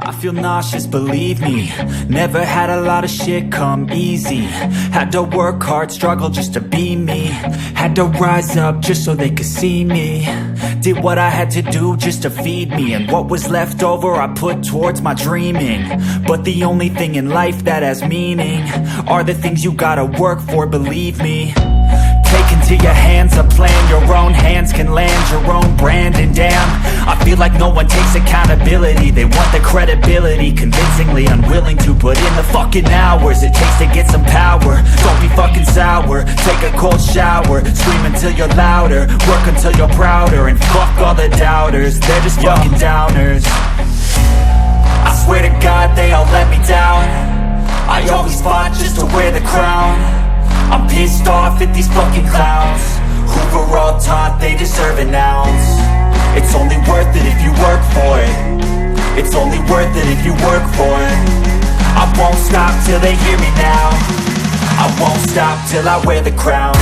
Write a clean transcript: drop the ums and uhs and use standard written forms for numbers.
I feel nauseous, believe me. Never had a lot of shit come easy. Had to work hard, struggle just to be me. Had to rise up just so they could see me. Did what I had to do just to feed me. And what was left over I put towards my dreaming. But the only thing in life that has meaning are the things you gotta work for, believe me. Take into your hands a plan. Your own hands can land your own brand. And damn, I feel like no one takes accountability. They want the credibility, convincingly unwilling to put in the fucking hours it takes to get some power. Don't be fucking sour, take a cold shower. Scream until you're louder, work until you're prouder. And fuck all the doubters, they're just fucking downers. I swear to God they all let me down. I always fought just to wear the crown. I'm pissed off at these fucking clowns who were all taught they deserve an ounce. It's only worth it if you work for it. It's only worth it if you work for it. I won't stop till they hear me now. I won't stop till I wear the crown.